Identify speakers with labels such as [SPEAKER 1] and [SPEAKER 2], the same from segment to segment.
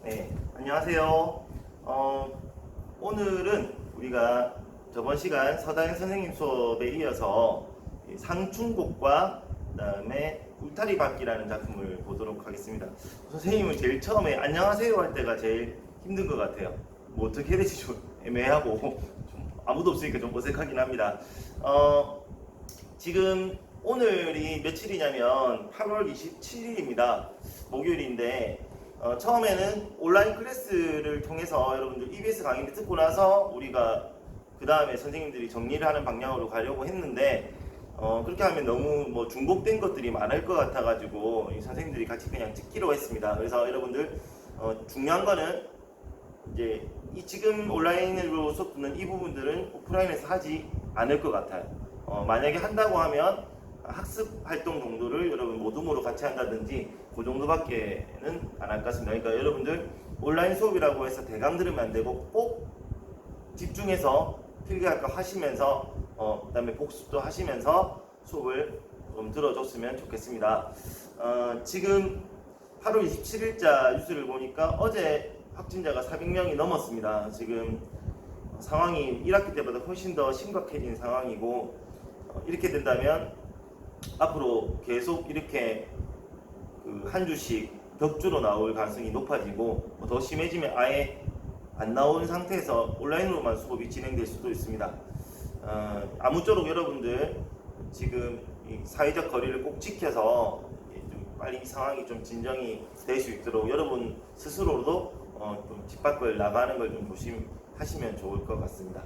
[SPEAKER 1] 네, 안녕하세요. 오늘은 우리가 저번 시간 서다현 선생님 수업에 이어서 이 상충곡과 그다음에 울타리 받기라는 작품을 보도록 하겠습니다. 선생님은 제일 처음에 안녕하세요 할 때가 제일 힘든 것 같아요. 뭐 어떻게 해야 될지 좀 애매하고 좀 아무도 없으니까 좀 어색하긴 합니다. 지금 오늘이 며칠이냐면 8월 27일입니다. 목요일인데 처음에는 온라인 클래스를 통해서 여러분들 EBS 강의를 듣고 나서 우리가 그 다음에 선생님들이 정리를 하는 방향으로 가려고 했는데 그렇게 하면 너무 뭐 중복된 것들이 많을 것 같아가지고 선생님들이 같이 그냥 찍기로 했습니다. 그래서 여러분들 중요한 거는 이제 지금 온라인으로 수업 듣는 이 부분들은 오프라인에서 하지 않을 것 같아요. 만약에 한다고 하면 학습 활동 정도를 여러분 모둠으로 같이 한다든지 그 정도밖에는 안 할 것 같습니다. 그러니까 여러분들 온라인 수업이라고 해서 대강 들으면 안 되고 꼭 집중해서 필기할거 하시면서 그다음에 복습도 하시면서 수업을 좀 들어줬으면 좋겠습니다. 지금 8월 27일자 뉴스를 보니까 어제 확진자가 400명이 넘었습니다. 지금 상황이 1학기 때보다 훨씬 더 심각해진 상황이고 이렇게 된다면 앞으로 계속 이렇게 한 주씩 격주로 나올 가능성이 높아지고 더 심해지면 아예 안 나오는 상태에서 온라인으로만 수업이 진행될 수도 있습니다. 아무쪼록 여러분들 지금 이 사회적 거리를 꼭 지켜서 좀 빨리 이 상황이 좀 진정이 될 수 있도록 여러분 스스로도 좀 집 밖을 나가는 걸 좀 조심하시면 좋을 것 같습니다.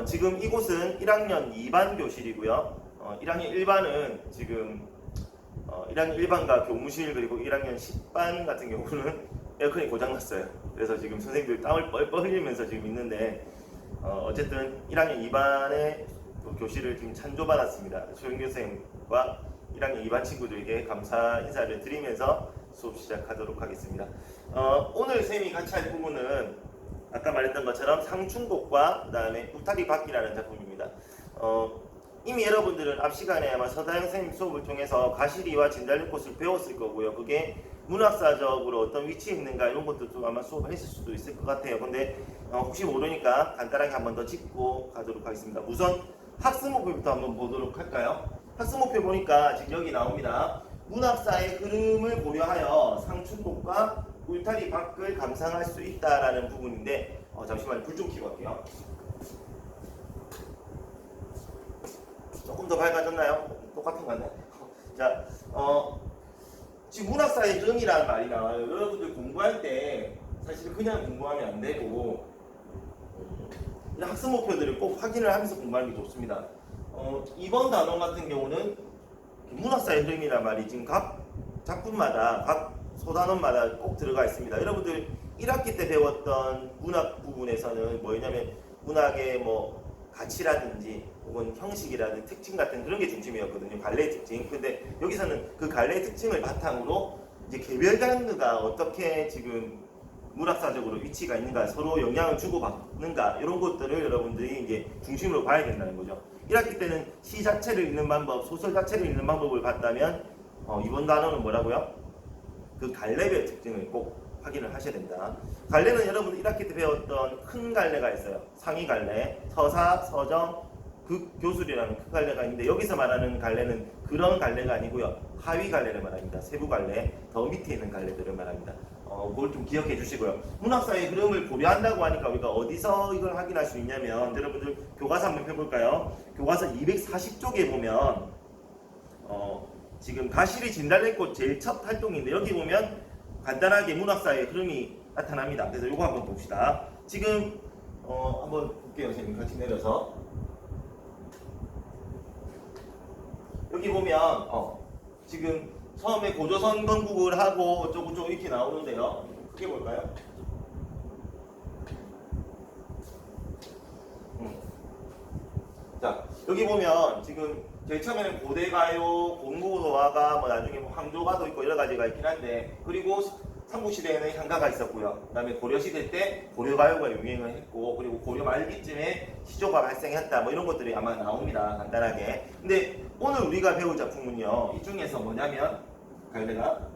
[SPEAKER 1] 지금 이곳은 1학년 2반 교실이고요. 1학년 1반은 지금 1학년 1반과 교무실 그리고 1학년 10반 같은 경우는 에어컨이 고장났어요. 그래서 지금 선생님들 땀을 뻘뻘 흘리면서 지금 있는데 어쨌든 1학년 2반의 교실을 지금 찬조받았습니다. 조영규 선생님과 1학년 2반 친구들에게 감사 인사를 드리면서 수업 시작하도록 하겠습니다. 오늘 선생님이 같이 할 부분은 아까 말했던 것처럼 상충곡과 그 다음에 울타리 받기라는 작품입니다. 이미 여러분들은 앞 시간에 아마 서다영 선생님 수업을 통해서 가시리와 진달래꽃을 배웠을 거고요. 그게 문학사적으로 어떤 위치에 있는가 이런 것도 아마 수업을 했을 수도 있을 것 같아요. 근데 혹시 모르니까 간단하게 한 번 더 짚고 가도록 하겠습니다. 우선 학습 목표부터 한번 보도록 할까요? 학습 목표 보니까 지금 여기 나옵니다. 문학사의 흐름을 고려하여 상충곡과 울타리 밖을 감상할 수 있다라는 부분인데 잠시만 불 좀 켜고 할게요. 조금 더 밝아졌나요? 똑같은 것 같네. 자, 지금 문학사의 흐름이라는 말이 나와요. 여러분들 공부할 때 사실 그냥 공부하면 안 되고 학습 목표들을 꼭 확인을 하면서 공부하는 게 좋습니다. 이번 단원 같은 경우는 문학사의 흐름이란 말이 지금 각 작품마다 각 소단원마다 꼭 들어가 있습니다. 여러분들 1학기 때 배웠던 문학 부분에서는 뭐냐면 문학의 뭐 가치라든지 혹은 형식이라든지 특징 같은 그런 게 중심이었거든요. 갈래의 특징. 근데 여기서는 그 갈래의 특징을 바탕으로 이제 개별 장르가 어떻게 지금 문학사적으로 위치가 있는가, 서로 영향을 주고받는가 이런 것들을 여러분들이 이제 중심으로 봐야 된다는 거죠. 1학기 때는 시 자체를 읽는 방법, 소설 자체를 읽는 방법을 봤다면 이번 단어는 뭐라고요? 그 갈래별 특징을 꼭 확인을 하셔야 된다. 갈래는 여러분 1학기 때 배웠던 큰 갈래가 있어요. 상위 갈래, 서사, 서정, 극교술이라는 큰 갈래가 있는데 여기서 말하는 갈래는 그런 갈래가 아니고요. 하위 갈래를 말합니다. 세부 갈래, 더 밑에 있는 갈래들을 말합니다. 그걸 좀 기억해 주시고요. 문학사의 흐름을 고려한다고 하니까 우리가 어디서 이걸 확인할 수 있냐면 여러분들 교과서 한번 펴볼까요? 교과서 240쪽에 보면 지금 가시리 진달래꽃 제일 첫 활동인데 여기 보면 간단하게 문학사의 흐름이 나타납니다. 그래서 이거 한번 봅시다. 지금 한번 볼게요. 선생님 같이 내려서 여기 보면 지금 처음에 고조선 건국을 하고 어쩌고저쩌고 이렇게 나오는데요. 크게 볼까요? 자 여기 보면 지금 제일 처음에는 고대가요, 공고도화가 뭐 나중에 뭐 황조가도 있고 여러 가지가 있긴 한데 그리고 삼국시대에는 향가가 있었고요. 그 다음에 고려시대 때 고려가요가 유행을 했고 그리고 고려 말기쯤에 시조가 발생했다 뭐 이런 것들이 아마 나옵니다. 간단하게. 근데 오늘 우리가 배울 작품은요. 이 중에서 뭐냐면 갈래가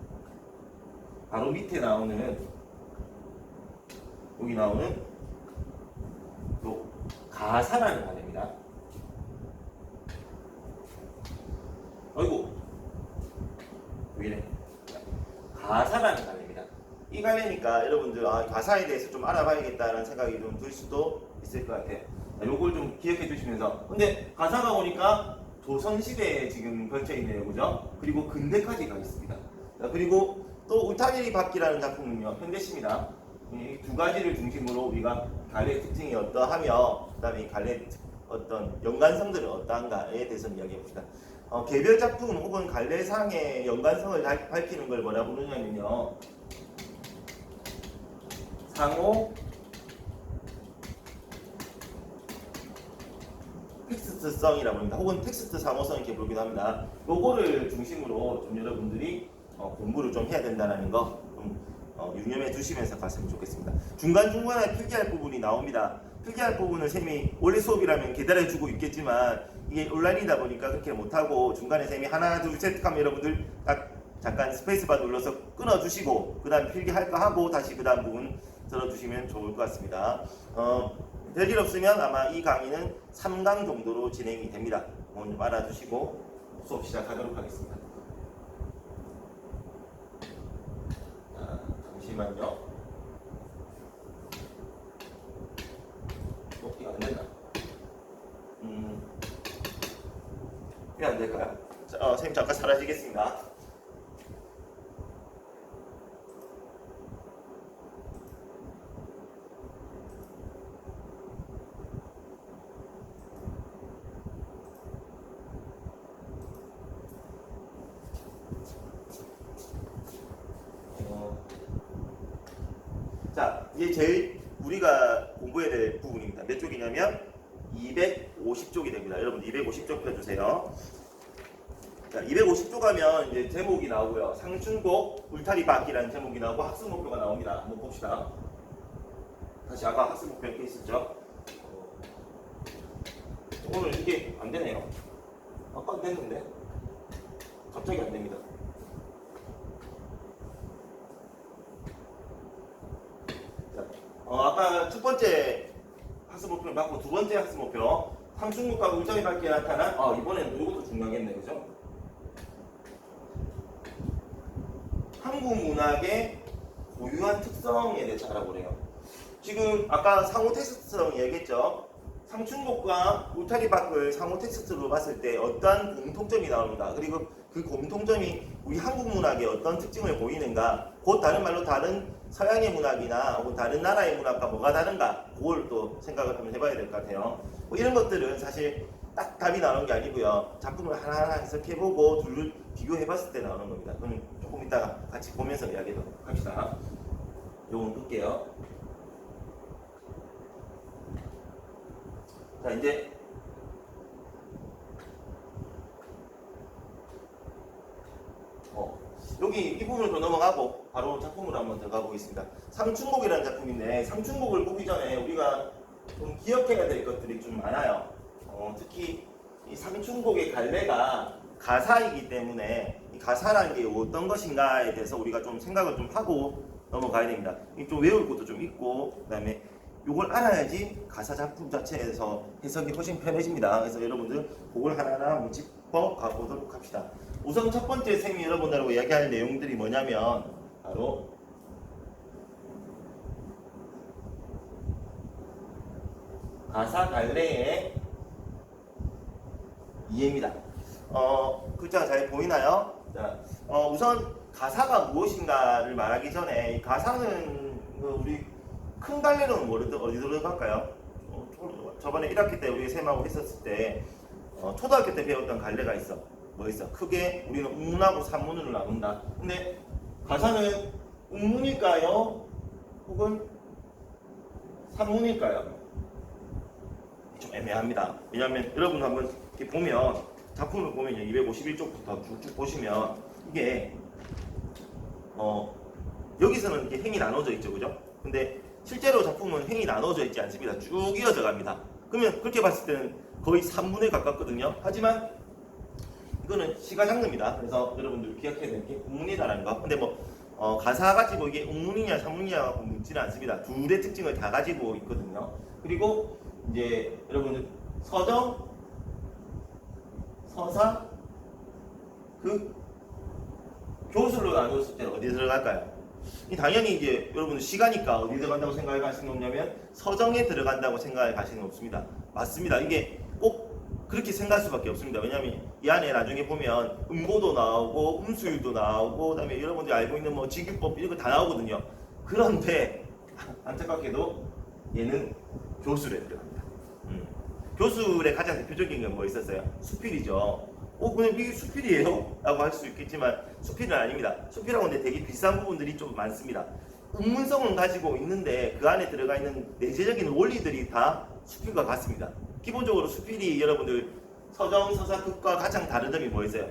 [SPEAKER 1] 바로 밑에 나오는 여기 나오는 또 가사라는 갈래입니다. 어이구 왜 이래? 가사라는 갈래입니다. 이 갈래니까 여러분들 가사에 대해서 좀 알아봐야겠다는 생각이 좀 들 수도 있을 것 같아요. 요걸 좀 기억해 주시면서, 근데 가사가 오니까 조선시대에 지금 걸쳐 있네요, 그죠? 그리고 근대까지 가 있습니다. 자, 그리고 또 울타리 바퀴라는 작품은요, 현대시입니다. 이 두 가지를 중심으로 우리가 갈래의 특징이 어떠하며, 그다음에 이 갈래의 어떤 연관성들은 어떠한가에 대해서 이야기해 봅시다. 개별 작품 혹은 갈래상의 연관성을 밝히는 걸 뭐라 부르냐면요, 상호 텍스트성이라고 합니다. 혹은 텍스트 상호성 이렇게 부르기도 합니다. 요거를 중심으로 좀 여러분들이 공부를 좀 해야 된다는 거 유념해 두시면서 갔으면 좋겠습니다. 중간중간에 필기할 부분이 나옵니다. 필기할 부분을 쌤이 원래 수업이라면 기다려주고 있겠지만 이게 온라인이다 보니까 그렇게 못하고 중간에 쌤이 하나 둘 셋 하면 여러분들 딱 잠깐 스페이스바 눌러서 끊어주시고 그 다음 필기할 거 하고 다시 그 다음 부분 들어주시면 좋을 것 같습니다. 별일 없으면 아마 이 강의는 3강 정도로 진행이 됩니다. 오늘 좀 알아두시고 수업 시작하도록 하겠습니다. 자, 잠시만요. 이거 안 됐나? 왜 안 될까요? 자, 선생님 잠깐 사라지겠습니다. 자, 이제 제일 우리가 공부해야 될 부분입니다. 몇 쪽이냐면 250쪽이 됩니다. 여러분 250쪽 펴주세요. 자, 250쪽 하면 이제 제목이 나오고요. 상춘곡 울타리 바퀴라는 제목이 나오고 학습 목표가 나옵니다. 한번 봅시다. 다시 아까 학습 목표 이렇게 있었죠? 오늘 이게 안 되네요. 아까 안 됐는데 갑자기 안 됩니다. 아까 첫 번째 학습 목표를 받고 두 번째 학습 목표 상충국과 울타리 바퀴에 나타난 이번에는 이것도 중요하겠네, 그죠? 한국 문학의 고유한 특성에 대해서 알아보래요. 지금 아까 상호 텍스트성 얘기했죠. 상충곡과 울타리 바퀴를 상호 텍스트로 봤을 때 어떠한 공통점이 나옵니다. 그리고 그 공통점이 우리 한국 문학의 어떤 특징을 보이는가, 곧 다른 말로 다른 서양의 문학이나 혹은 다른 나라의 문학과 뭐가 다른가, 그걸 또 생각을 한번 해봐야 될 것 같아요. 뭐 이런 것들은 사실 딱 답이 나오는 게 아니고요. 작품을 하나하나 해석해보고 둘을 비교해봤을 때 나오는 겁니다. 그럼 조금 이따가 같이 보면서 이야기하도록 합시다. 요건 끌게요. 자, 이제 여기 이 부분을 더 넘어가고 바로 작품으로 한번 들어가 보겠습니다. 상춘곡이라는 작품인데, 상춘곡을 보기 전에 우리가 좀 기억해야 될 것들이 좀 많아요. 특히 이 상춘곡의 갈래가 가사이기 때문에 이 가사라는 게 어떤 것인가에 대해서 우리가 좀 생각을 좀 하고 넘어가야 됩니다. 좀 외울 것도 좀 있고, 그 다음에 이걸 알아야지 가사 작품 자체에서 해석이 훨씬 편해집니다. 그래서 여러분들 그걸 하나하나 한번 짚어 가보도록 합시다. 우선 첫 번째 쌤이 여러분들하고 이야기할 내용들이 뭐냐면 바로 가사 갈래의 이해입니다. 글자가 잘 보이나요? 자, 우선 가사가 무엇인가를 말하기 전에 이 가사는 우리 큰 갈래로는 어디로 들어갈까요? 저번에 1학기 때 우리 쌤하고 했었을 때 초등학교 때 배웠던 갈래가 있어. 뭐 있어? 크게 우리는 음문하고 산문으로 나눈다. 근데 가사는 음문일까요? 혹은 산문일까요? 좀 애매합니다. 왜냐하면 여러분 한번 이렇게 보면 작품을 보면요, 251쪽부터 쭉쭉 보시면 이게 여기서는 이렇게 행이 나눠져 있죠, 그죠? 근데 실제로 작품은 행이 나눠져 있지 않습니다. 쭉 이어져 갑니다. 그러면 그렇게 봤을 때는 거의 3분에 가깝거든요. 하지만 이거는 시가 장르입니다. 그래서 여러분들 기억해야 될 게 음문이다라는 거. 근데 뭐 가사 가지고 이게 웅문이냐 산문이냐 묻지는 않습니다. 둘의 특징을 다 가지고 있거든요. 그리고 이제 여러분들 서정, 서사, 교술로 나누었을 때는 어디에 들어갈까요? 당연히 이제 여러분들 시가니까 어디 들어간다고 생각할 가능성이 없냐면 서정에 들어간다고 생각할 가능성이 없습니다. 맞습니다. 이게 꼭 그렇게 생각할 수밖에 없습니다. 왜냐하면 이 안에 나중에 보면 음보도 나오고 음수율도 나오고 그다음에 여러분들이 알고 있는 뭐 직유법 이런 거 다 나오거든요. 그런데 안타깝게도 얘는 교술에 들어갑니다. 교술의 가장 대표적인 건 뭐 있었어요? 수필이죠. 그냥 이게 수필이에요? 라고 할 수 있겠지만 수필은 아닙니다. 수필하고 근데 되게 비싼 부분들이 좀 많습니다. 음문성은 가지고 있는데 그 안에 들어가 있는 내재적인 원리들이 다 수필과 같습니다. 기본적으로 수필이 여러분들 서정, 서사, 극과 가장 다른 점이 뭐였어요?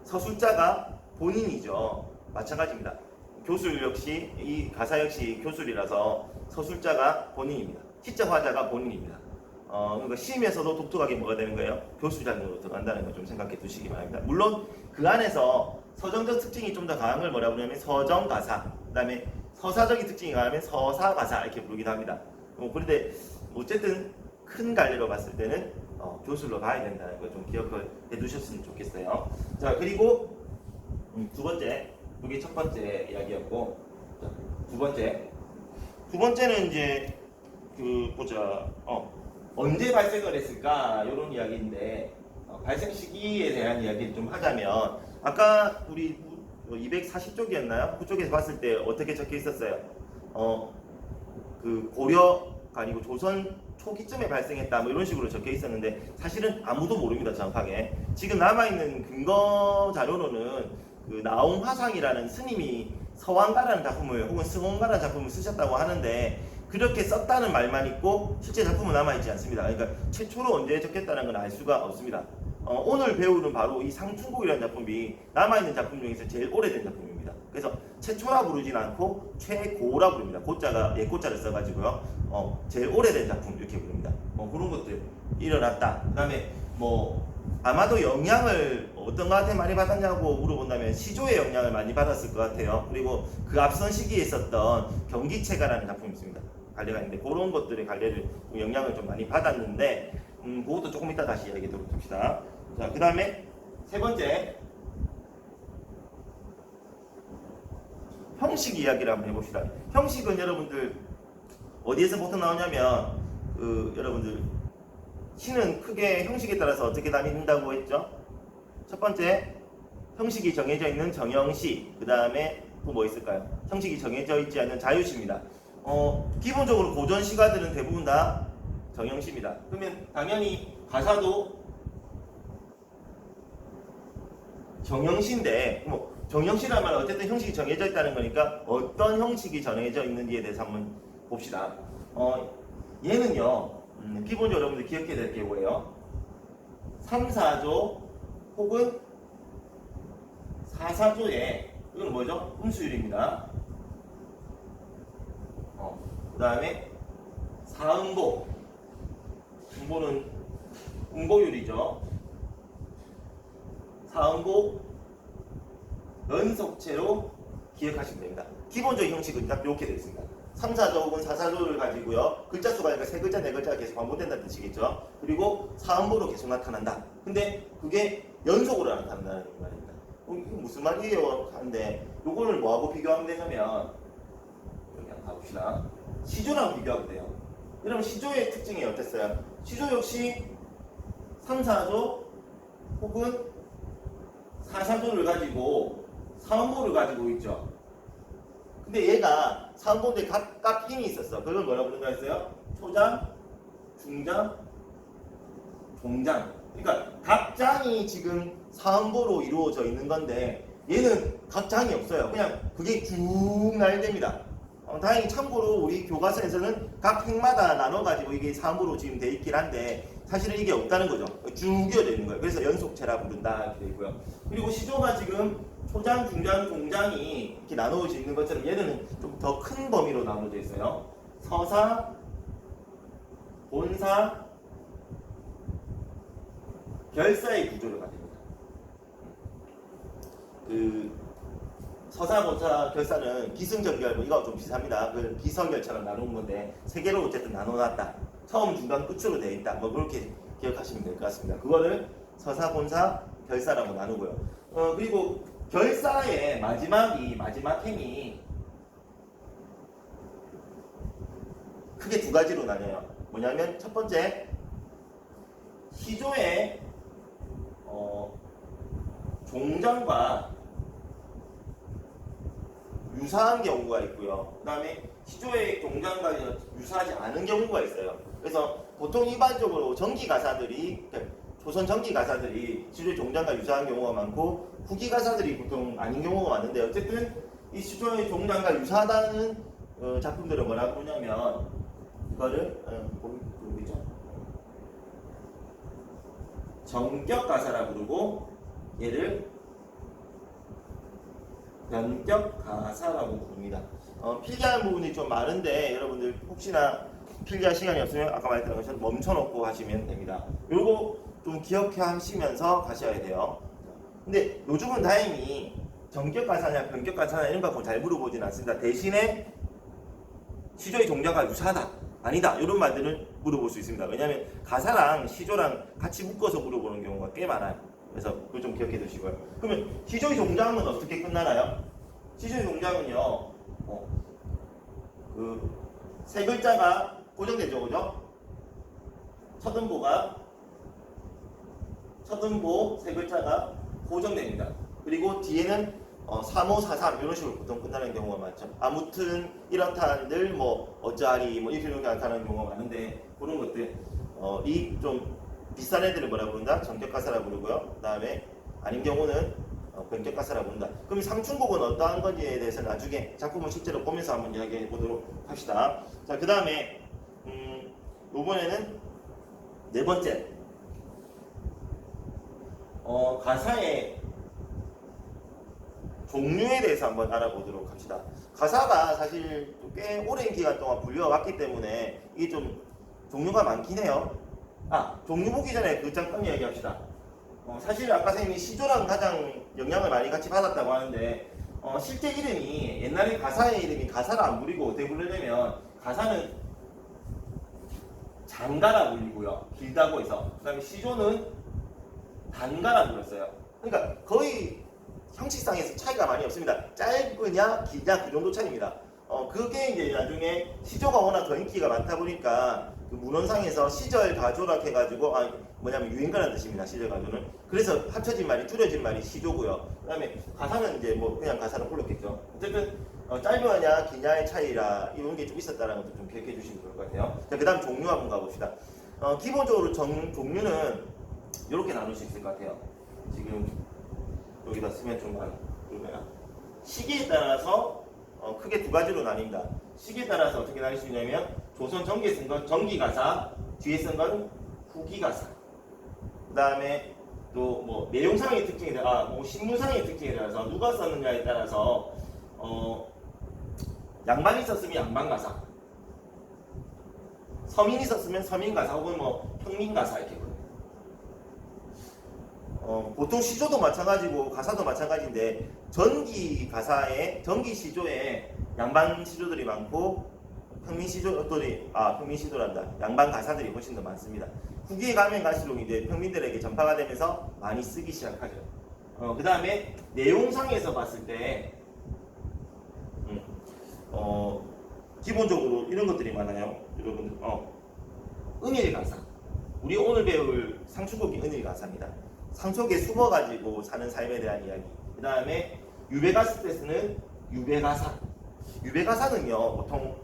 [SPEAKER 1] 서술자가 본인이죠. 마찬가지입니다. 교술 역시 이 가사 역시 교술이라서 서술자가 본인입니다. 시적 화자가 본인입니다. 그러니까 시임에서도 독특하게 뭐가 되는 거예요? 교수장으로 들어간다는 거 좀 생각해 두시기 바랍니다. 물론 그 안에서 서정적 특징이 좀 더 강한 걸 뭐라 부르냐면 서정가사, 그 다음에 서사적인 특징이 강하면 서사가사 이렇게 부르기도 합니다. 그런데 어쨌든 큰 갈래로 봤을 때는 교술로 봐야 된다는 걸 좀 기억을 해두셨으면 좋겠어요. 자, 그리고 두 번째, 이게 첫 번째 이야기였고, 자, 두 번째는 이제 보자. 언제 발생을 했을까? 이런 이야기인데 발생 시기에 대한 이야기를 좀 하자면 아까 우리 240쪽이었나요? 그쪽에서 봤을 때 어떻게 적혀 있었어요? 고려가 아니고 조선 초기쯤에 발생했다 뭐 이런 식으로 적혀 있었는데 사실은 아무도 모릅니다. 정확하게. 지금 남아있는 근거 자료로는 나옹화상이라는 스님이 서왕가라는 작품을 혹은 승원가라는 작품을 쓰셨다고 하는데 그렇게 썼다는 말만 있고 실제 작품은 남아있지 않습니다. 그러니까 최초로 언제 적혔다는 건 알 수가 없습니다. 오늘 배우는 바로 이 상충곡이라는 작품이 남아있는 작품 중에서 제일 오래된 작품입니다. 그래서 최초라 부르진 않고 최고라 부릅니다. 고자가 옛고자를 써가지고요. 제일 오래된 작품 이렇게 부릅니다. 그런 것들 일어났다. 그 다음에 아마도 영향을 어떤 거한테 많이 받았냐고 물어본다면 시조의 영향을 많이 받았을 것 같아요. 그리고 그 앞선 시기에 있었던 경기체가라는 작품이 있습니다. 갈래가 있는데 그런 것들의 갈래를 영향을 좀 많이 받았는데 그것도 조금 이따 다시 이야기 들어봅시다. 자, 그 다음에 세 번째 형식 이야기를 한번 해봅시다. 형식은 여러분들 어디에서 보통 나오냐면 여러분들 시는 크게 형식에 따라서 어떻게 나뉜다고 했죠? 첫 번째 형식이 정해져 있는 정형시, 그 다음에 또 뭐 있을까요? 형식이 정해져 있지 않는 자유시입니다. 기본적으로 고전 시가들은 대부분 다 정형시입니다. 그러면 당연히 가사도 정형시인데 정형시란 말은 어쨌든 형식이 정해져 있다는 거니까 어떤 형식이 정해져 있는지에 대해서 한번 봅시다. 얘는요 기본적으로 여러분들 기억해야 될 게 뭐예요? 3, 4조 혹은 4, 4조에 이건 뭐죠? 음수율입니다. 그 다음에 사음보, 음보는 음보율이죠. 사음보 연속체로 기억하시면 됩니다. 기본적인 형식은 딱 이렇게 되어 있습니다. 3, 4조 혹은 4, 4조를 가지고요. 글자 수가 아니라 3글자, 4글자가 계속 반복된다는 뜻이겠죠. 그리고 사음보로 계속 나타난다. 근데 그게 연속으로 나타난다는 말입니다. 이게 무슨 말이에요? 하는데 요거를 뭐하고 비교하면 되냐면 여기 한번 가봅시다. 시조랑 비교하면 돼요. 여러분 시조의 특징이 어땠어요? 시조 역시 3, 4조 혹은 4, 4조를 가지고 사음보를 가지고 있죠. 근데 얘가 사음보인데 각각 힘이 있었어. 그걸 뭐라고 부른다 했어요? 초장, 중장, 종장. 그러니까 각 장이 지금 사음보로 이루어져 있는 건데 얘는 각 장이 없어요. 그냥 그게 쭉 나열됩니다. 다행히 참고로 우리 교과서에서는 각 행마다 나눠가지고 이게 사음보로 지금 돼 있긴 한데 사실은 이게 없다는 거죠. 쭉 이어져 있는 거예요. 그래서 연속체라 부른다 이렇게 돼 있고요. 그리고 시조가 지금 초장, 중장, 종장이 이렇게 나누어져 있는 것처럼 얘는 좀 더 큰 범위로 나누어져 있어요. 서사, 본사, 결사의 구조를 가집니다. 서사본사 결사는 기승전결 이거 좀 비슷합니다. 그 기서결처럼 나눈 건데 세 개로 어쨌든 나눠놨다. 처음, 중간, 끝으로 되어 있다. 뭐 그렇게 기억하시면 될 것 같습니다. 그거를 서사본사 결사라고 나누고요. 그리고 결사의 마지막 행이 크게 두 가지로 나뉘어요. 뭐냐면 첫 번째 시조의 종전과 유사한 경우가 있고요. 그 다음에 시조의 종전과 유사하지 않은 경우가 있어요. 그래서 보통 일반적으로 조선 전기 가사들이 시조의 종전과 유사한 경우가 많고 후기 가사들이 보통 아닌 경우가 많은데 어쨌든 이 시조의 종전과 유사하다는 작품들은 뭐라고 하냐면 이거를 보이죠? 정격 가사라고 부르고 얘를 변격 가사라고 부릅니다. 필기하는 부분이 좀 많은데 여러분들 혹시나 필기할 시간이 없으면 아까 말했던 것처럼 멈춰놓고 하시면 됩니다. 요거 좀 기억해 하시면서 가셔야 돼요. 근데 요즘은 다행히 정격 가사냐 변격 가사냐 이런 거 잘 물어보진 않습니다. 대신에 시조의 종자가 유사하다 아니다 이런 말들을 물어볼 수 있습니다. 왜냐하면 가사랑 시조랑 같이 묶어서 물어보는 경우가 꽤 많아요. 그래서 그걸 좀 기억해 두시고요. 그러면 시조의 종장은 어떻게 끝나나요? 시조의 종장은요, 그 세 글자가 고정되죠, 그죠? 첫음보 세 글자가 고정됩니다. 그리고 뒤에는 3호, 4삼 이런 식으로 보통 끝나는 경우가 많죠. 아무튼 이렇다들 뭐 어쩌하리 뭐 이렇게 나타나는 경우가 많은데 그런 것들 이 좀 비싼 애들을 뭐라 부른다? 정격가사라 부르고요. 그 다음에 아닌 경우는 변격가사라 부른다. 그럼 상충곡은 어떠한 건지에 대해서 나중에 작품을 실제로 보면서 한번 이야기해 보도록 합시다. 자, 그 다음에 이번에는 네 번째 가사의 종류에 대해서 한번 알아보도록 합시다. 가사가 사실 꽤 오랜 기간 동안 불려왔기 때문에 이게 좀 종류가 많긴 해요. 종류 보기 전에 그 잠깐 이야기합시다. 사실 아까 선생님이 시조랑 가장 영향을 많이 같이 받았다고 하는데 실제 이름이 옛날에 가사의 이름이 가사를 안 부리고 어떻게 부르냐면 가사는 장가라 불리고요. 길다고 해서 그 다음에 시조는 단가라 불렀어요. 그러니까 거의 형식상에서 차이가 많이 없습니다. 짧으냐 길냐 그 정도 차이입니다. 그게 이제 나중에 시조가 워낙 더 인기가 많다 보니까 그 문헌상에서 시절 가조라 해가지고 뭐냐면 유행가라는 뜻입니다. 시절 가조는. 그래서 합쳐진 말이 줄여진 말이 시조고요. 그다음에 가사는 이제 뭐 그냥 가사로 불렀겠죠. 어쨌든 짧으냐 기냐의 차이라 이런 게 좀 있었다는 것도 좀 기억해 주시면 좋을 것 같아요. 자, 그다음 종류 한번 가봅시다. 기본적으로 종류는 이렇게 나눌 수 있을 것 같아요. 지금 여기다 쓰면 좀 그러면 시기에 따라서 크게 두 가지로 나뉩니다. 시기에 따라서 어떻게 나눌 수 있냐면 조선 전기에 쓴 건 전기가사, 뒤에 쓴 건 후기가사. 그 다음에 또 뭐 내용상의 특징에 따라, 뭐 신문상의 특징에 따라서 누가 썼느냐에 따라서 양반이 썼으면 양반가사, 서민이 썼으면 서민가사 혹은 뭐 평민가사 이렇게 부릅니다. 보통 시조도 마찬가지고 가사도 마찬가지인데 전기 시조에 양반 시조들이 많고 평민 시조란다. 양반 가사들이 훨씬 더 많습니다. 후기에 가면 갈수록 이제 평민들에게 전파가 되면서 많이 쓰기 시작하죠. 그 다음에 내용상에서 봤을 때 기본적으로 이런 것들이 많아요. 여러분들 은일가사. 우리 오늘 배울 상충곡이 은일가사입니다. 상속에 숨어가지고 사는 삶에 대한 이야기. 그 다음에 유배가스테스는 유배가사. 유배가사는요 보통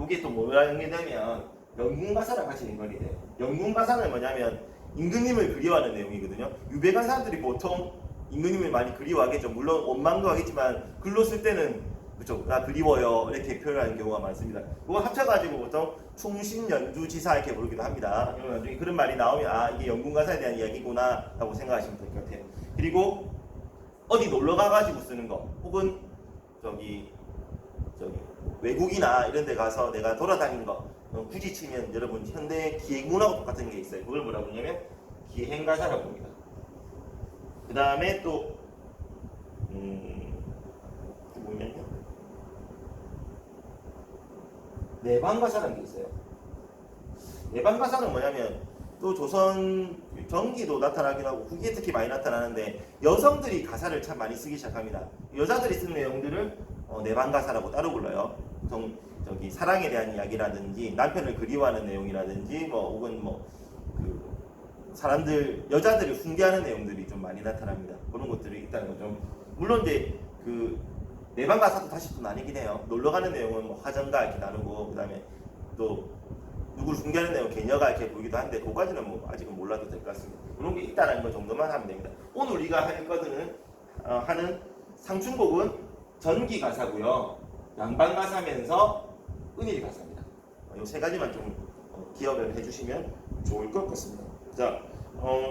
[SPEAKER 1] 이게 또 뭐라 연결되면 연궁가사랑 같이 연결이 돼요. 연궁가사는 뭐냐면 임금님을 그리워하는 내용이거든요. 유배가사들이 보통 임금님을 많이 그리워하겠죠. 물론 원망도 하겠지만 글로 쓸 때는 그렇죠. 나 그리워요 이렇게 표현하는 경우가 많습니다. 그거 합쳐가지고 보통 충신연주지사 이렇게 부르기도 합니다. 나중에 그런 말이 나오면 이게 연궁가사에 대한 이야기구나 라고 생각하시면 될 것 같아요. 그리고 어디 놀러 가가지고 쓰는 거 혹은 저기 외국이나 이런 데 가서 내가 돌아다닌 거 굳이 치면 여러분 현대 기행문하고 똑같은 게 있어요. 그걸 뭐라고 하냐면 기행가사라고 합니다. 그 다음에 또 내방가사라는 게 있어요. 내방가사는 뭐냐면 또 조선 전기도 나타나긴 하고 후기에 특히 많이 나타나는데 여성들이 가사를 참 많이 쓰기 시작합니다. 여자들이 쓰는 내용들을 내방가사라고 따로 불러요. 저기 사랑에 대한 이야기라든지 남편을 그리워하는 내용이라든지 뭐 혹은 사람들 여자들이 숭배하는 내용들이 좀 많이 나타납니다. 그런 것들이 있다는 거죠. 물론 이제 내방 가사도 다시 또 나뉘긴 해요. 놀러 가는 내용은 뭐 화전가 이렇게 나누고 그다음에 또 누구를 숭배하는 내용 개녀가 이렇게 보이기도 한데 그거까지는 뭐 아직은 몰라도 될 것 같습니다. 그런 게 있다는 거 정도만 하면 됩니다. 오늘 우리가 할 거는 하는 상춘곡은 전기 가사고요. 양반 가사면서 은일 가사입니다. 이 세 가지만 좀 기억을 해주시면 좋을 것 같습니다. 자,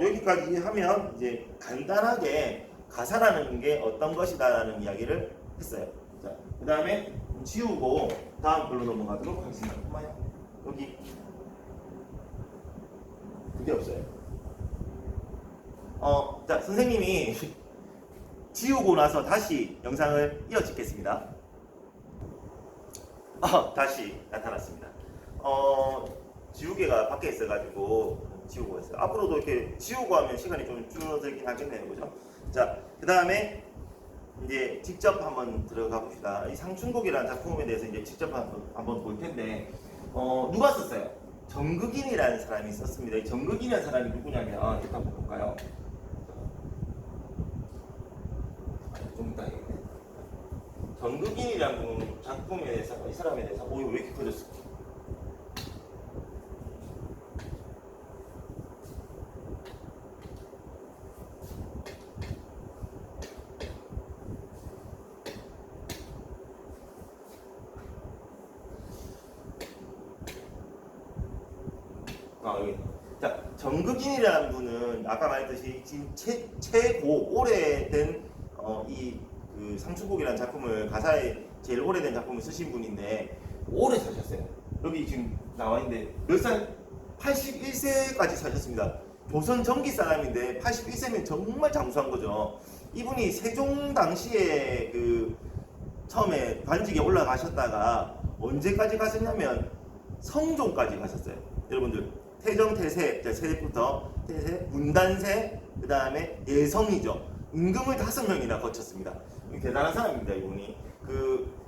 [SPEAKER 1] 여기까지 하면 이제 간단하게 가사라는 게 어떤 것이다라는 이야기를 했어요. 자, 그 다음에 지우고 다음 글로 넘어가도록 하겠습니다. 엄마야, 여기 그게 없어요. 자, 선생님이 지우고 나서 다시 영상을 이어 찍겠습니다. 다시 나타났습니다. 지우개가 밖에 있어가지고 지우고 있어요. 앞으로도 이렇게 지우고 하면 시간이 좀 줄어들긴 하겠네요, 그죠? 자, 그 다음에 이제 직접 한번 들어가 봅시다. 이 상춘곡이라는 작품에 대해서 이제 직접 한번 볼 텐데, 누가 썼어요? 정극인이라는 사람이 썼습니다. 이 정극인이라는 사람이 누구냐면, 일단 한번 볼까요? 좀 이따 얘기해. 정극인이라는 작품에 대해서, 이 사람에 대해서, 이거 왜 이렇게 커졌어? 여기. 자, 정극인이라는 분은 아까 말했듯이 지금 최고 오래된 그 상춘곡이라는 작품을 가사에 제일 오래된 작품을 쓰신 분인데 오래 사셨어요. 여기 지금 나와 있는데 몇 살? 81세까지 사셨습니다. 조선 전기 사람인데 81세면 정말 장수한 거죠. 이분이 세종 당시에 처음에 관직에 올라가셨다가 언제까지 가셨냐면 성종까지 가셨어요. 여러분들 태정태세, 세부터 태세, 문단세, 그 다음에 예성이죠. 임금을 5명이나 거쳤습니다. 대단한 사람입니다, 이분이.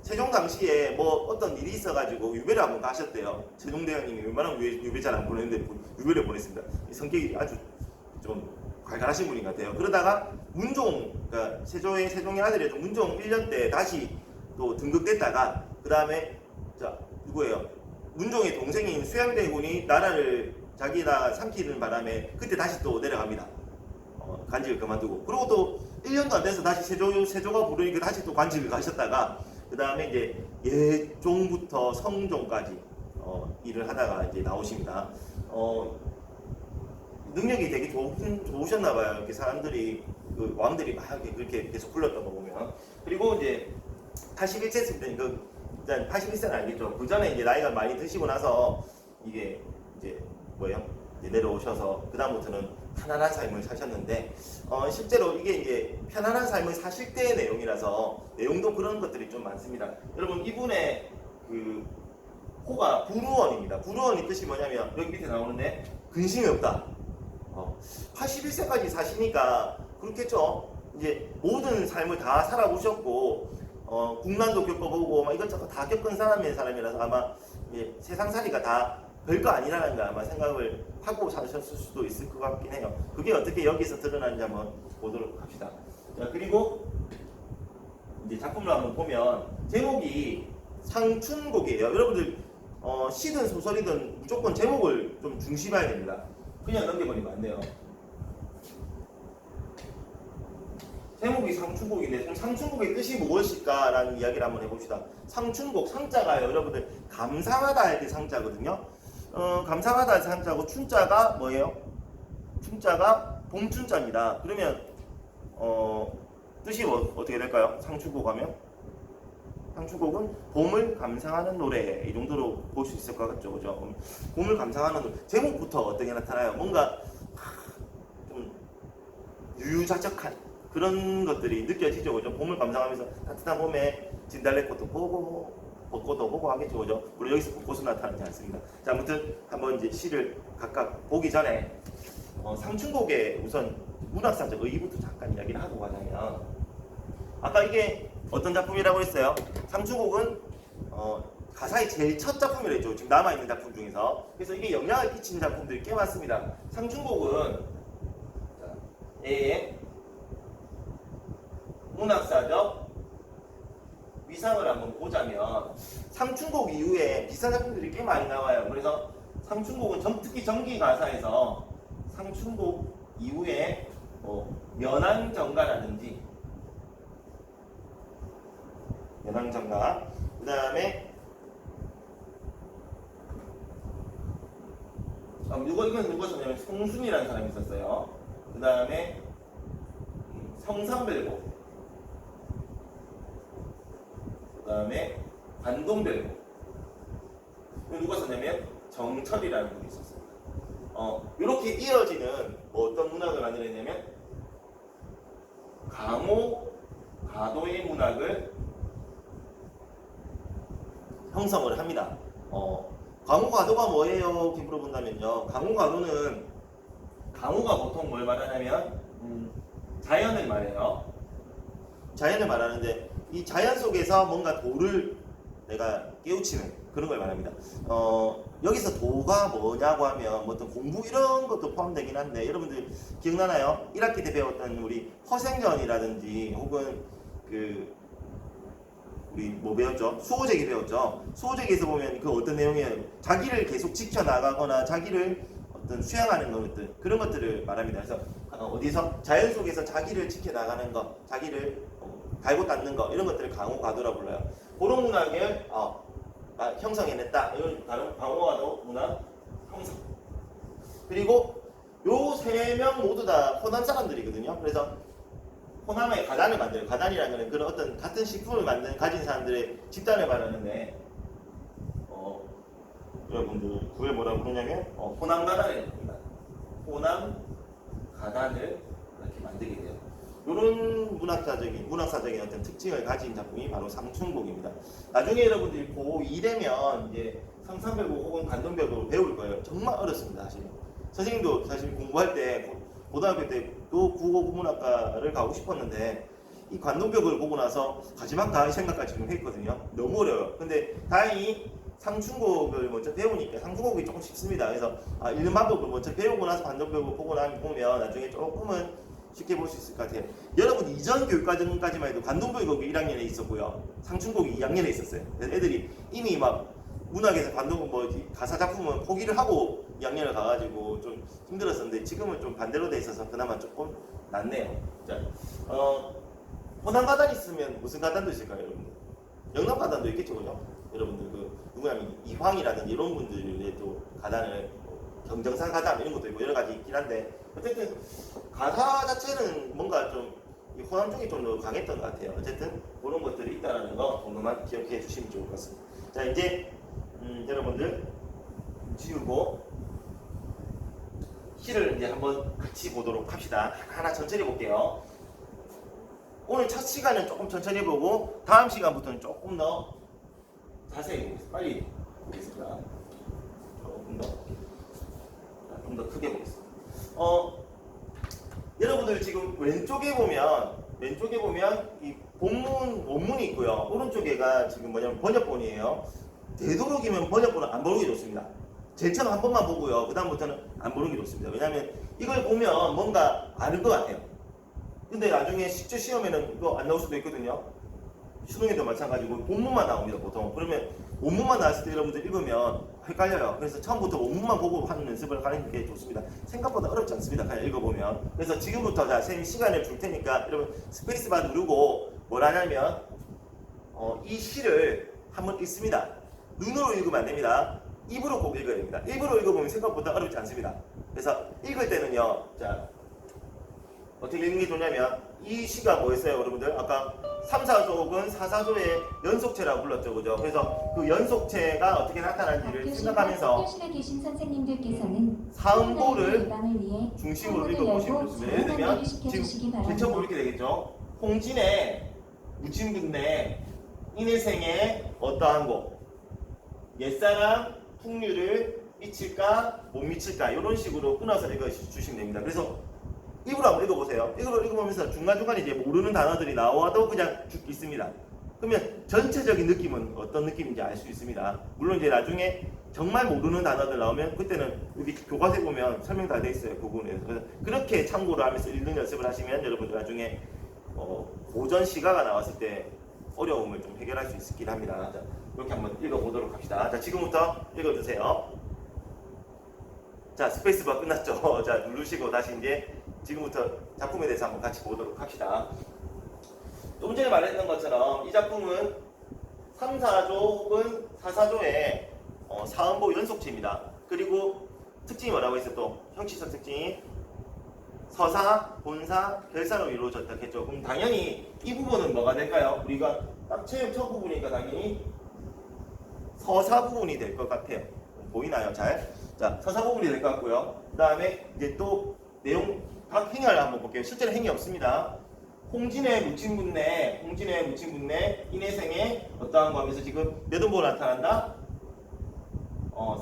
[SPEAKER 1] 세종 당시에 뭐 어떤 일이 있어가지고 유배를 한번 가셨대요. 세종대왕님이 웬만하면 유배 잘 안 보냈는데 유배를 보냈습니다. 성격이 아주 좀 갈갈하신 분인 것 같아요. 그러다가 문종, 그러니까 세종의 아들이었던 문종 1년 때 다시 또 등극됐다가 그 다음에 자 누구예요? 문종의 동생인 수양대군이 나라를 자기가 삼키는 바람에 그때 다시 또 내려갑니다. 관직을 그만두고 그리고 또 1년도 안 돼서 다시 세조가 부르니까 다시 또 관직을 가셨다가 그 다음에 이제 예종부터 성종까지 일을 하다가 이제 나오십니다. 능력이 되게 좋으셨나봐요. 이렇게 사람들이 왕들이 막 그렇게 계속 불렀던 거 보면. 그리고 이제 81세였을 일단 81세는 알겠죠. 그 전에 이제 나이가 많이 드시고 나서 이게 이제 이제 내려오셔서 그 다음부터는 편안한 삶을 사셨는데 실제로 이게 이제 편안한 삶을 사실 때의 내용이라서 내용도 그런 것들이 좀 많습니다. 여러분 이분의 호가 불우원입니다. 불우원이 뜻이 뭐냐면 여기 밑에 나오는데 근심이 없다. 81세까지 사시니까 그렇겠죠. 이제 모든 삶을 다 살아보셨고 국난도 겪어보고 막 이것저것 다 겪은 사람이라서 아마 세상살이가 다 별거 아니라는 걸 아마 생각을 하고 사셨을 수도 있을 것 같긴 해요. 그게 어떻게 여기서 드러나는지 한번 보도록 합시다. 자, 그리고 이제 작품을 한번 보면 제목이 상춘곡이에요. 여러분들 시든 소설이든 무조건 제목을 좀 중시해야 됩니다. 그냥 넘겨버리면 안 돼요. 제목이 상춘곡인데 그럼 상춘곡의 뜻이 무엇일까라는 이야기를 한번 해봅시다. 상춘곡, 상자가요. 여러분들 감상하다 할 때 상자거든요. 감상하다 할 때 상자고 춘자가 뭐예요? 춘자가 봄춘자입니다. 그러면 뜻이 어떻게 될까요? 상춘곡 하면 상춘곡은 봄을 감상하는 노래 이 정도로 볼 수 있을 것 같죠, 그죠? 봄을 감상하는 노래. 제목부터 어떻게 나타나요? 뭔가 좀 유유자적한 그런 것들이 느껴지죠, 그죠? 봄을 감상하면서 따뜻한 봄에 진달래꽃도 보고 벚꽃도 보고 하겠죠, 그죠? 물론 여기서 벚꽃은 나타나지 않습니다. 자, 아무튼 한번 이제 시를 각각 보기 전에 상춘곡의 우선 문학사적 의의부터 잠깐 이야기를 하고 가자면, 아까 이게 어떤 작품이라고 했어요? 상춘곡은 가사의 제일 첫 작품이라 했죠. 지금 남아있는 작품 중에서. 그래서 이게 영향을 끼친 작품들이 꽤 많습니다. 상춘곡은 A의 문학사적 위상을 한번 보자면, 상춘곡 이후에 비슷한 작품들이 꽤 많이 나와요. 그래서 상춘곡은 특히 정기 가사에서 상춘곡 이후에 연항정가라든지 연항정가, 그 다음에 이건 누가 썼냐면 송순이라는 사람이 있었어요. 그 다음에 성삼별곡, 그 다음에 관동별곡, 누가 썼냐면 정철이라는 분이 있었어요. 이렇게 이어지는 어떤 문학을 만들어내냐면 강호, 가도의 문학을 형성을 합니다. 강호, 가도가 뭐예요? 이렇게 물어본다면요. 강호, 가도는 강호가 보통 뭘 말하냐면 자연을 말해요. 자연을 말하는데 이 자연 속에서 뭔가 도를 내가 깨우치는 그런 걸 말합니다. 여기서 도가 뭐냐고 하면 뭐 어떤 공부 이런 것도 포함되긴 한데, 여러분들 기억나나요? 1학기 때 배웠던 우리 허생전이라든지 혹은 우리 뭐 배웠죠? 수호제기 배웠죠? 수호제기에서 보면 그 어떤 내용이에요? 자기를 계속 지켜나가거나 자기를 어떤 수양하는 것들, 그런 것들을 말합니다. 그래서 어디서 자연 속에서 자기를 지켜나가는 것, 자기를 갈고 닦는 것, 이런 것들을 강호가도라 불러요. 그런 문학을 형성해냈다. 이걸 다른 강호가도 문학 형성. 그리고 요 세 명 모두 다 호남 사람들이거든요. 그래서 호남의 가단을 만들어요. 가단이라는 것은 그런 어떤 같은 식품을 가진 사람들의 집단을 말하는데, 여러분들 그걸 뭐라고 부르냐면 호남 가단을 부릅니다. 호남 가단을 이렇게 만들게 돼요. 이런 문학사적인 어떤 특징을 가진 작품이 바로 상춘곡입니다. 나중에 여러분들이 고2 되면 이제 성삼별곡 혹은 관동별곡을 배울 거예요. 정말 어렵습니다, 사실. 선생님도 사실 공부할 때 고등학교 때도 국어 국문학과를 가고 싶었는데 이 관동별곡을 보고 나서 가지 말까 이 생각까지 좀 했거든요. 너무 어려워요. 근데 다행히 상춘곡을 먼저 배우니까 상춘곡이 조금 쉽습니다. 그래서 읽는 방법을 먼저 배우고 나서 관동별곡 보고 보면 나중에 조금은 쉽게 볼 수 있을 것 같아요. 여러분 이전 교육과정까지만 해도 관동별곡이 1학년에 있었고요. 상춘곡이 2학년에 있었어요. 그래서 애들이 이미 막 문학에서 관동 가사 작품은 포기를 하고 2학년을 가가지고 좀 힘들었었는데, 지금은 좀 반대로 돼 있어서 그나마 조금 낫네요. 자, 호남 가단 있으면 무슨 가단도 있을까요, 여러분들? 영남 가단도 있겠죠, 그죠? 여러분들 누구냐면 이황이라든지 이런 분들의 또 가단을 경정산 가단 이런 것도 있고 여러 가지 있긴 한데, 어쨌든 가사 자체는 뭔가 좀 호남 쪽이 좀 더 강했던 것 같아요. 어쨌든 그런 것들이 있다는 거 정도만 기억해 주시면 좋을 것 같습니다. 자, 이제 여러분들 지우고 시를 이제 한번 같이 보도록 합시다. 하나 천천히 볼게요. 오늘 첫 시간은 조금 천천히 보고 다음 시간부터는 조금 더 자세히 보겠습니다. 빨리 보겠습니다. 좀 더 크게 보겠습니다. 여러분들 지금 왼쪽에 보면 이 본문 원문이 있고요. 오른쪽에가 지금 뭐냐면 번역본이에요. 되도록이면 번역본은 안 보는 게 좋습니다. 제일 처음 한 번만 보고요. 그 다음부터는 안 보는 게 좋습니다. 왜냐하면 이걸 보면 뭔가 아는 것 같아요. 근데 나중에 실제 시험에는 이거 안 나올 수도 있거든요. 수능에도 마찬가지고 본문만 나옵니다, 보통. 그러면 원문만 나왔을 때 여러분들 읽으면 헷갈려요. 그래서 처음부터 원문만 보고 하는 연습을 하는 게 좋습니다. 생각보다 어렵지 않습니다, 그냥 읽어보면. 그래서 지금부터 선생님 시간을 줄 테니까 여러분 스페이스바 누르고 뭘 하냐면 이 시를 한번 읽습니다. 눈으로 읽으면 안 됩니다. 입으로 꼭 읽어야 됩니다. 입으로 읽어보면 생각보다 어렵지 않습니다. 그래서 읽을 때는요, 자, 어떻게 읽는 게 좋냐면, 이 시가 뭐였어요, 여러분들? 아까 3, 4조는 4, 4조의 연속체라고 불렀죠, 그죠? 그래서 그 연속체가 어떻게 나타나는지를 생각하면서
[SPEAKER 2] 학교실에 계신 선생님들께서는
[SPEAKER 1] 사음보를 중심으로 읽어보시면 좋습니다. 예를 들면 지금 제쳐보 이렇게 되겠죠? 홍진의 무침근내 인해생에 어떠한 거 옛사람 풍류를 미칠까 못 미칠까 이런 식으로 끊어서 읽어주시면 됩니다. 그래서 입으로 한번 읽어보세요. 입으로 읽어보면서 중간중간에 이제 모르는 단어들이 나와도 그냥 쭉 있습니다. 그러면 전체적인 느낌은 어떤 느낌인지 알 수 있습니다. 물론 이제 나중에 정말 모르는 단어들 나오면 그때는 여기 교과서에 보면 설명 다 돼 있어요. 그 부분에서. 그래서 그렇게 참고를 하면서 읽는 연습을 하시면 여러분들 나중에 고전 시가가 나왔을 때 어려움을 좀 해결할 수 있긴 합니다. 자, 이렇게 한번 읽어보도록 합시다. 자, 지금부터 읽어주세요. 자, 스페이스바 끝났죠? 자, 누르시고 다시 이제 지금부터 작품에 대해서 한번 같이 보도록 합시다. 조금 전에 말했던 것처럼 이 작품은 3, 4조 혹은 4, 4조의 사음보 연속체입니다. 그리고 특징이 뭐라고 했어요? 또 형식적 특징이 서사, 본사, 결사로 이루어졌다 했죠. 그럼 당연히 이 부분은 뭐가 될까요? 우리가 딱 체육 첫 부분이니까 당연히 서사 부분이 될 것 같아요. 보이나요? 잘? 자, 서사 부분이 될 것 같고요. 그 다음에 이제 또 내용 각 행위를 한번 볼게요. 실제로 행위 없습니다. 홍진의 무친분내, 인해생에 어떠한 거 하면서 지금 몇 음보로 나타난다?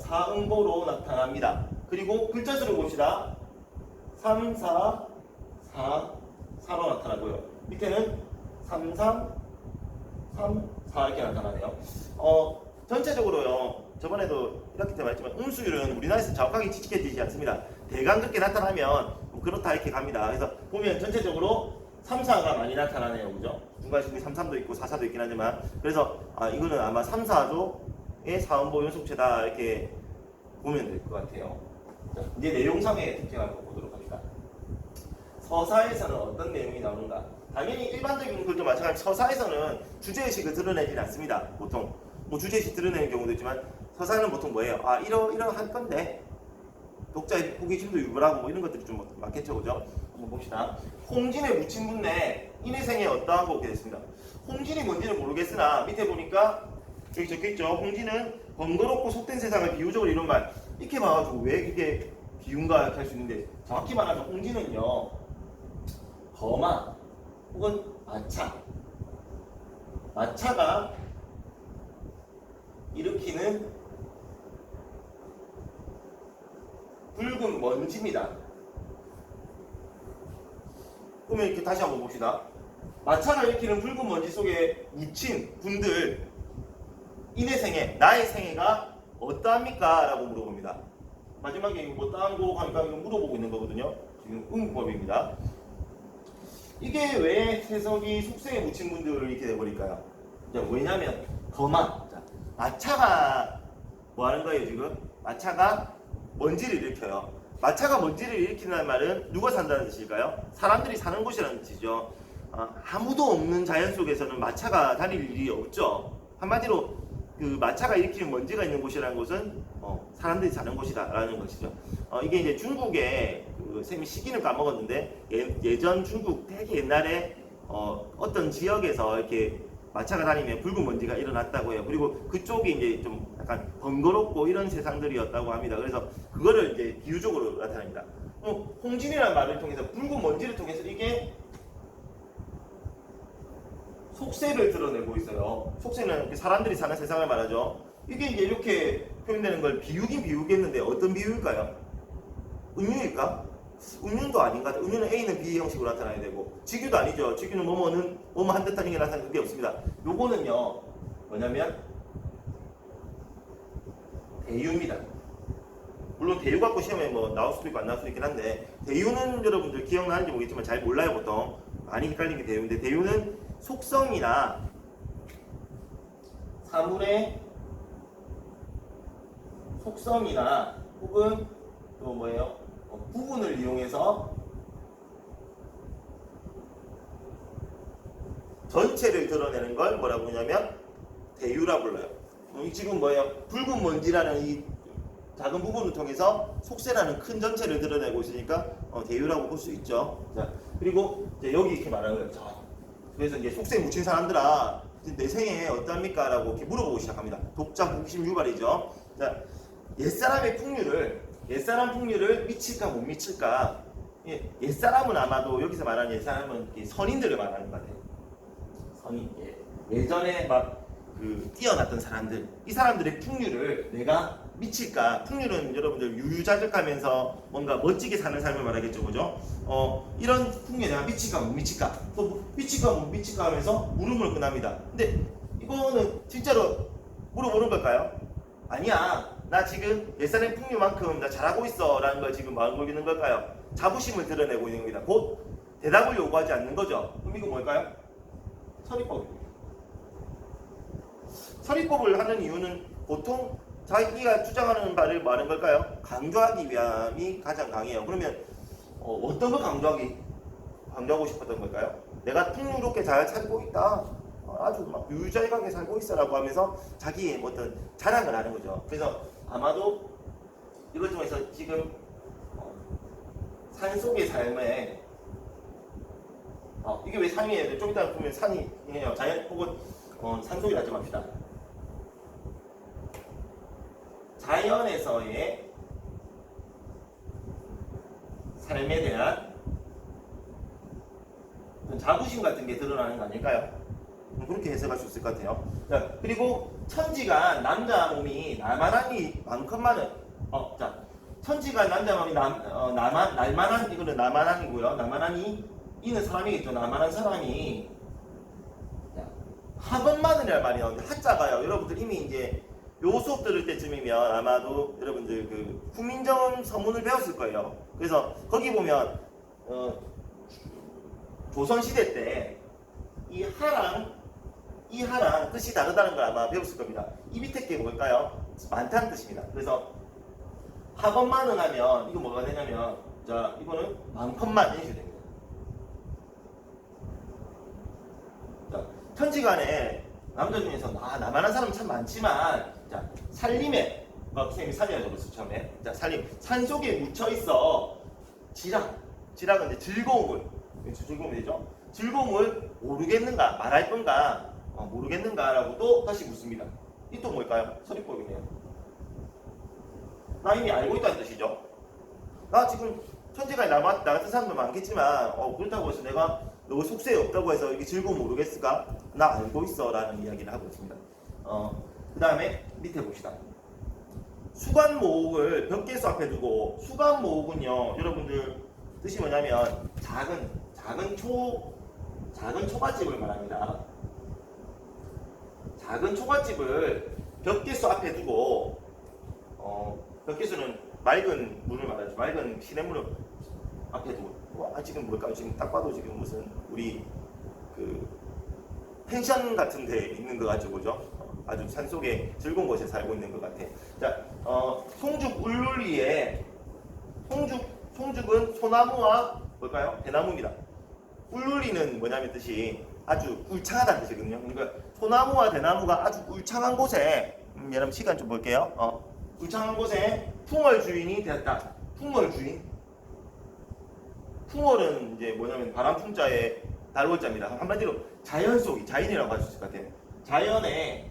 [SPEAKER 1] 사음보로 나타납니다. 그리고 글자수를 봅시다. 3, 4, 4로 나타나고요. 밑에는 3, 3, 3, 4 이렇게 나타나네요. 전체적으로요. 저번에도 이렇게 때 말했지만 음수율은 우리나라에서 정확하게 지켜지지 않습니다. 대강 그렇게 나타나면 뭐 그렇다 이렇게 갑니다. 그래서 보면 전체적으로 3, 4가 많이 나타나네요. 그죠? 중간식이 3, 3도 있고 4, 4도 있긴 하지만 그래서 이거는 아마 3, 4조의 사음보 연속체다 이렇게 보면 될 것 같아요. 자, 이제 내용상의 특징을 한번 보도록 합니다. 서사에서는 어떤 내용이 나오는가? 당연히 일반적인 글도 마찬가지로 서사에서는 주제의식을 드러내진 않습니다. 보통 뭐 주제의식 드러내는 경우도 있지만 서사는 보통 뭐예요? 이러한 건데 독자의 호기심도 유발하고 뭐 이런 것들이 좀 많겠죠, 그죠? 한번 봅시다. 홍진의 무친분내 인해생에 어떠한 거 이렇게 됐습니다. 홍진이 뭔지는 모르겠으나 밑에 보니까 여기 적혀있죠. 홍진은 번거롭고 속된 세상을 비유적으로 이런 말 이렇게 봐가지고 왜 이렇게 비운가 이렇게 할 수 있는데 정확히 말하면 홍진은요 거마 혹은 마차가 일으키는 붉은 먼지입니다. 그러면 이렇게 다시 한번 봅시다. 마차가 일으키는 붉은 먼지 속에 묻힌 분들 인해생애, 나의 생애가 어떠합니까? 라고 물어봅니다. 마지막에 뭐 따고 하니까 이거 물어보고 있는 거거든요. 지금 응법입니다. 이게 왜 해석이 속생에 묻힌 분들을 이렇게 돼버릴까요? 왜냐면 마차가 뭐 하는 거예요 지금? 마차가 먼지를 일으켜요. 마차가 먼지를 일으키는 말은 누가 산다는 뜻일까요? 사람들이 사는 곳이라는 뜻이죠. 아무도 없는 자연 속에서는 마차가 다닐 일이 없죠. 한마디로 그 마차가 일으키는 먼지가 있는 곳이라는 곳은 사람들이 사는 곳이다라는 것이죠. 이게 이제 중국의 쌤이 시기는 까먹었는데 예전 중국 되게 옛날에 어떤 지역에서 이렇게 마차가 다니면 붉은 먼지가 일어났다고 해요. 그리고 그쪽이 이제 좀 약간 번거롭고 이런 세상들이었다고 합니다. 그래서 그거를 이제 비유적으로 나타냅니다. 홍진이라는 말을 통해서 붉은 먼지를 통해서 이게 속세를 드러내고 있어요. 속세는 사람들이 사는 세상을 말하죠. 이게 이제 이렇게 표현되는 걸 비유긴 비유겠는데 어떤 비유일까요? 음유일까? 음유도 아닌 것 같아요. 음유는 A는 B 형식으로 나타나야 되고 직유도 아니죠. 직유는 뭐뭐 한 듯한 게 나타나는 게 없습니다. 요거는요 뭐냐면 대유입니다. 물론 대유 갖고 시험에 뭐 나올 수도 있고 안 나올 수도 있긴 한데 대유는 여러분들 기억나는지 모르겠지만 잘 몰라요. 보통 많이 헷갈리는 게 대유인데 대유는 속성이나 사물의 속성이나 혹은 또 뭐예요? 부분을 이용해서 전체를 드러내는 걸 뭐라고 하냐면 대유라 불러요. 지금 뭐예요? 붉은 먼지라는 이 작은 부분을 통해서 속세라는 큰 전체를 드러내고 있으니까 대유라고 볼 수 있죠. 자, 그리고 이제 여기 이렇게 말하는 거예요. 그래서 이제 속세에 묻힌 사람들아 내 생에 어떠합니까? 라고 이렇게 물어보고 시작합니다. 독자 호기심 유발이죠. 자, 옛사람 풍류를 미칠까 못 미칠까? 옛사람은 아마도 여기서 말하는 옛사람은 선인들을 말하는 것 같아요. 선인. 예전에 막 뛰어났던 사람들, 이 사람들의 풍류를 내가 미칠까? 풍류는 여러분들 유유자적하면서 뭔가 멋지게 사는 삶을 말하겠죠, 그죠? 이런 풍류에 내가 미칠까 못 미칠까? 또 미칠까 못 미칠까 하면서 물음을 끝납니다. 근데 이거는 진짜로 물어보는 걸까요? 아니야. 나 지금 옛사람의 풍류만큼 나 잘하고 있어 라는 걸 지금 마음 먹이는 걸까요? 자부심을 드러내고 있는 겁니다. 곧 대답을 요구하지 않는 거죠. 그럼 이거 뭘까요? 서리법입니다. 서리법을 하는 이유는 보통 자기가 주장하는 바를 말하는 걸까요? 강조하기 위함이 가장 강해요. 그러면 어떤 걸 강조하고 싶었던 걸까요? 내가 풍요롭게 잘 살고 있다. 아주 막 유자익하게 살고 있어라고 하면서 자기의 어떤 자랑을 하는 거죠. 그래서 아마도 이것 중에서 지금 산속의 삶에 이게 왜 산이에요? 좀 이따 보면 산이에요. 자연 혹은 산속이라 좀 합시다. 자연에서의 삶에 대한 자부심 같은 게 드러나는 거 아닐까요? 그렇게 해석할 수 있을 것 같아요. 자, 그리고 천지가 남자 몸이 나만하니만큼만은 천지가 남자 몸이 날만한 이거는 나만한이고요. 나만하니 이는 사람이겠죠. 나만한 사람이 학원만이라는 말이 나오는데 한자가요. 여러분들 이미 이제 요 수업 들을 때쯤이면 아마도 여러분들 그 후민정 서문을 배웠을 거예요. 그래서 거기 보면 조선시대 때 이 하랑 뜻이 다르다는 걸 아마 배웠을 겁니다. 이 밑에 게 뭘까요? 많다는 뜻입니다. 그래서 학원만은 하면 이거 뭐가 되냐면 자 이거는 많건만 이렇게 됩니다. 자, 천지간에 남자 중에서 나만한 사람 참 많지만 자 살림에 선생님이 살림을 적었어 처음에. 자 살림 산속에 묻혀 있어 지락은 이제 즐거움을 되죠. 즐거움을 모르겠는가 말할 건가 모르겠는가라고 또 다시 묻습니다. 이 또 뭘까요? 서리법이네요. 나 이미 알고 있다는 뜻이죠. 나 지금 천지간에 나 같은 사람도 많겠지만 그렇다고 해서 내가 너 속세에 없다고 해서 이게 즐거움 모르겠을까? 나 알고 있어 라는 이야기를 하고 있습니다. 그 다음에 밑에 봅시다. 수관모옥을 벽계수 앞에 두고 수관모옥은요 여러분들 뜻이 뭐냐면 작은 초가집을 말합니다. 작은 초가집을 벽계수 앞에 두고 벽계수는 맑은 물을 말하죠. 맑은 시냇물을 앞에 두고 지금 뭘까요? 지금 딱 봐도 지금 무슨 우리 그 펜션 같은 데 있는 것 같죠, 그죠? 아주 산속에 즐거운 곳에 살고 있는 것 같아. 자, 송죽 울룰리에 송죽은 소나무와 뭘까요? 대나무입니다. 울룰리는 뭐냐면 뜻이 아주 울창하다는 뜻이거든요. 그러니까 소나무와 대나무가 아주 울창한 곳에 여러분 시간 좀 볼게요. 울창한 곳에 풍월 주인이 되었다. 풍월 주인. 풍월은 이제 뭐냐면 바람 풍자에 달월자입니다. 한마디로 자연 속이 자연이라고 할 수 있을 것 같아요. 자연의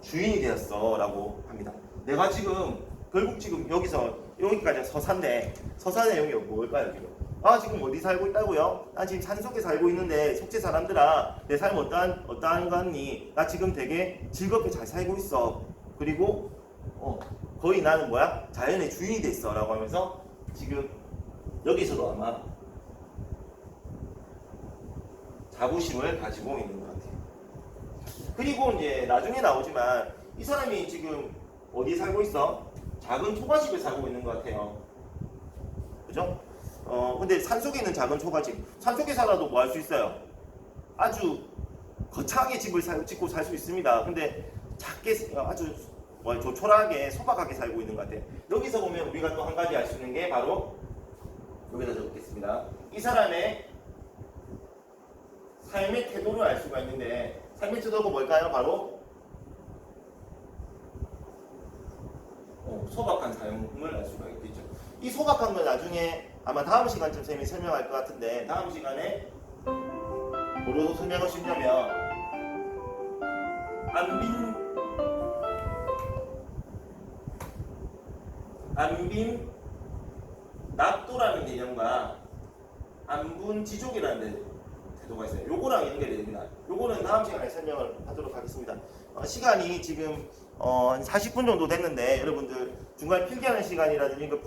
[SPEAKER 1] 주인이 되었어라고 합니다. 내가 결국 지금 여기까지 서산인데 서산의 내용이 뭘까요 지금? 지금 어디 살고 있다고요? 나 지금 산속에 살고 있는데 속세 사람들아 내 삶 어떠한 거니? 나 지금 되게 즐겁게 잘 살고 있어. 그리고 거의 나는 뭐야? 자연의 주인이 됐어 라고 하면서 지금 여기서도 아마 자부심을 가지고 있는 것 같아요. 그리고 이제 나중에 나오지만 이 사람이 지금 어디 살고 있어? 작은 초가집에 살고 있는 것 같아요. 그죠? 근데 산속에 있는 작은 초가집, 산속에 살아도 뭐 할 수 있어요? 아주 거창하게 집을 짓고 살 수 있습니다. 근데 작게 아주 조촐하게 소박하게 살고 있는 것 같아요. 여기서 보면 우리가 또 한 가지 알 수 있는 게 바로 여기다 적겠습니다. 이 사람의 삶의 태도를 알 수가 있는데 삶의 태도가 뭘까요? 바로 소박한 삶을 알 수가 있겠죠. 이 소박한 건 나중에 아마 다음 시간쯤 선생님이 설명할 것 같은데 다음 시간에 뭐로 설명을 주냐면 안빈 납도라는 개념과 안분지족이라는 제도가 있어요. 요거랑 연결이 됩니다. 요거는 다음 시간에 설명을 하도록 하겠습니다. 시간이 지금 한 40분 정도 됐는데 여러분들 중간에 필기하는 시간이라든지 그